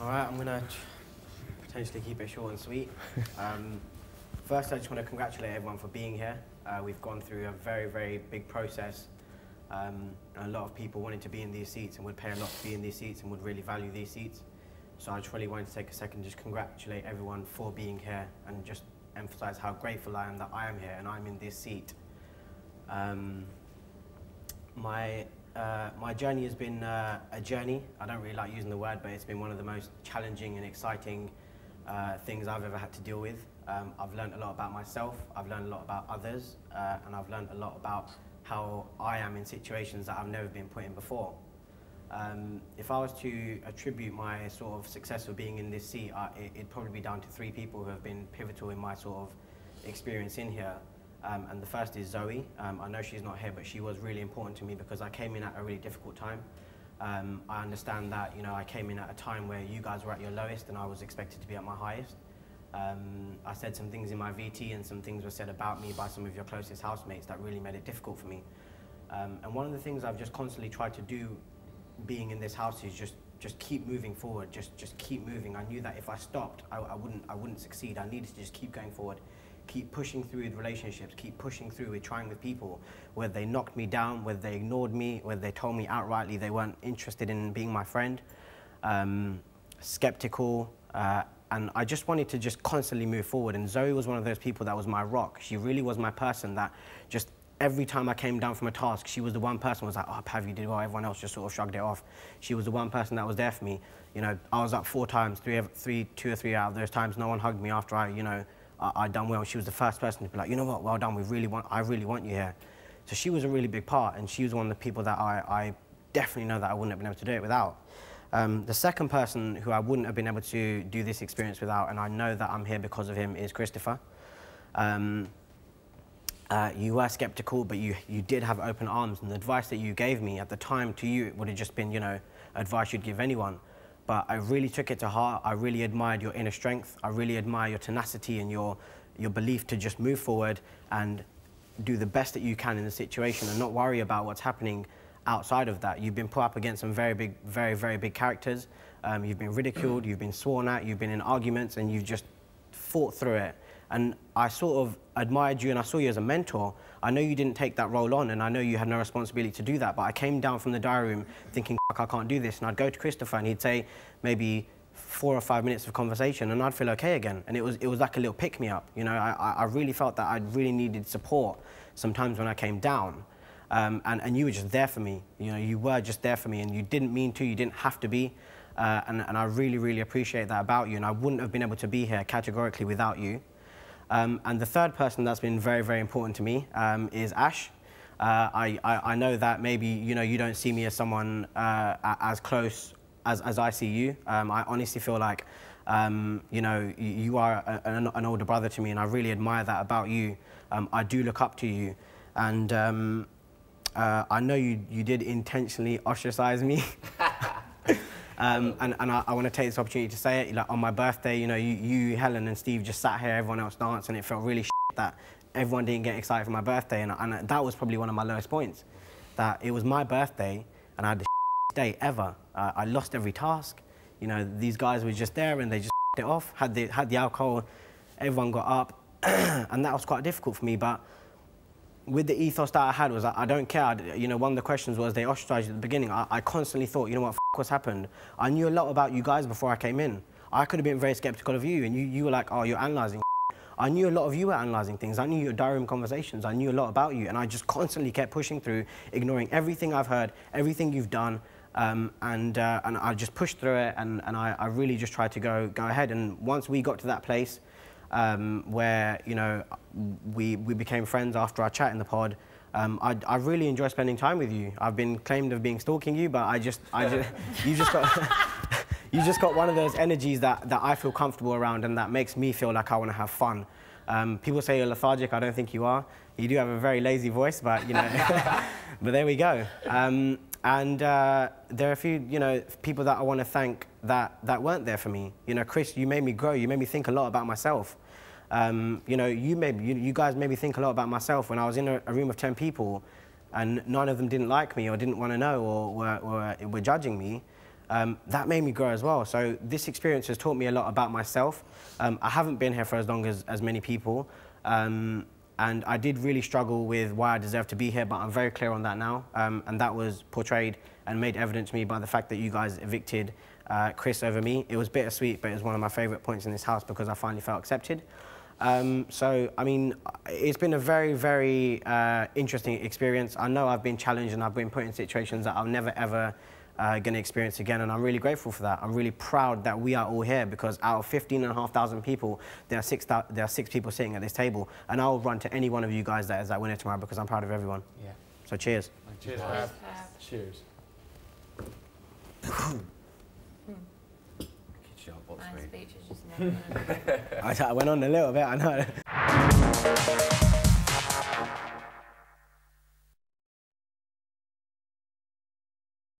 All right, I'm gonna potentially keep it short and sweet. First, I just want to congratulate everyone for being here. We've gone through a very, very big process. A lot of people wanted to be in these seats and would pay a lot to be in these seats and would really value these seats. So I just really wanted to take a second and just congratulate everyone for being here and just emphasize how grateful I am that I am here and I'm in this seat. My journey has been a journey. I don't really like using the word, but it's been one of the most challenging and exciting things I've ever had to deal with. I've learned a lot about myself, I've learned a lot about others, and I've learned a lot about how I am in situations that I've never been put in before. If I was to attribute my sort of success of being in this seat, it'd probably be down to 3 people who have been pivotal in my sort of experience in here. And the first is Zoe. I know she's not here, but she was really important to me because I came in at a really difficult time. I understand that, you know, I came in at a time where you guys were at your lowest and I was expected to be at my highest. I said some things in my VT and some things were said about me by some of your closest housemates that really made it difficult for me. And one of the things I've just constantly tried to do being in this house is just keep moving forward, just keep moving. I knew that if I stopped, I wouldn't succeed. I needed to just keep going forward, keep pushing through with relationships, keep pushing through with trying with people, whether they knocked me down, whether they ignored me, whether they told me outrightly they weren't interested in being my friend, skeptical, and I just wanted to just constantly move forward. And Zoe was one of those people that was my rock. She really was my person that just every time I came down from a task, she was the one person who was like, oh, Pav, you did well. Everyone else just sort of shrugged it off. She was the one person that was there for me. You know, I was up 4 times, 2 or 3 out of those times, no one hugged me after I'd done well. She was the first person to be like, you know what, well done, I really want you here. So she was a really big part, and she was one of the people that I definitely know that I wouldn't have been able to do it without. The second person who I wouldn't have been able to do this experience without, and I know that I'm here because of him, is Christopher. You were skeptical, but you did have open arms, and the advice that you gave me at the time to you, it would have just been, you know, advice you'd give anyone. But I really took it to heart. I really admired your inner strength. I really admire your tenacity and your belief to just move forward and do the best that you can in the situation and not worry about what's happening outside of that. You've been put up against some very big characters. You've been ridiculed, you've been sworn at, you've been in arguments, and you've just fought through it. And I sort of admired you and I saw you as a mentor. I know you didn't take that role on and I know you had no responsibility to do that, but I came down from the diary room thinking, I can't do this. And I'd go to Christopher and he'd say maybe 4 or 5 minutes of conversation and I'd feel okay again. And it was like a little pick-me-up. You know, I really felt that I really needed support sometimes when I came down. And you were just there for me. You know, you were just there for me and you didn't mean to, you didn't have to be. And I really appreciate that about you. And I wouldn't have been able to be here categorically without you. And the third person that's been very important to me is Ash. I know that maybe you don't see me as someone as close as I see you. I honestly feel like you are an older brother to me, and I really admire that about you. I do look up to you, and I know you did intentionally ostracize me. And I want to take this opportunity to say it. Like on my birthday, you, Helen, and Steve just sat here, everyone else danced, and it felt really that everyone didn't get excited for my birthday, and that was probably one of my lowest points. That it was my birthday, and I had the day ever. I lost every task. These guys were just there, and they just it off. Had the alcohol, everyone got up, and that was quite difficult for me. But with the ethos that I had was I don't care. One of the questions was they ostracized you at the beginning. I constantly thought, you know what, what's happened? I knew a lot about you guys before I came in. I could have been very skeptical of you, and you were like, oh, you're analysing. I knew a lot of you were analysing things. I knew your diary room conversations. I knew a lot about you, and I just constantly kept pushing through, ignoring everything I've heard, everything you've done, and I just pushed through it, and I really just tried to go ahead. And once we got to that place, where we became friends after our chat in the pod. I really enjoy spending time with you. I've been claimed of being stalking you, but you just got one of those energies that I feel comfortable around and that makes me feel like I want to have fun. People say you're lethargic. I don't think you are. You do have a very lazy voice, but but there we go. And there are a few people that I want to thank that weren't there for me. Chris, you made me grow. You made me think a lot about myself. You guys made me think a lot about myself when I was in a room of 10 people and none of them didn't like me or didn't want to know or were judging me. that made me grow as well. So this experience has taught me a lot about myself. I haven't been here for as long as many people. And I did really struggle with why I deserve to be here, but I'm very clear on that now. And that was portrayed and made evident to me by the fact that you guys evicted Chris over me. It was bittersweet, but it was one of my favourite points in this house because I finally felt accepted. So, I mean, it's been a very, very interesting experience. I know I've been challenged and I've been put in situations that I'll never, ever going to experience again, and I'm really grateful for that. I'm really proud that we are all here because out of 15,500 people, there are six people sitting at this table, and I'll run to any one of you guys that is that winner tomorrow because I'm proud of everyone. Yeah. So cheers. Cheers. Cheers. My speech is just never I went on a little bit, I know.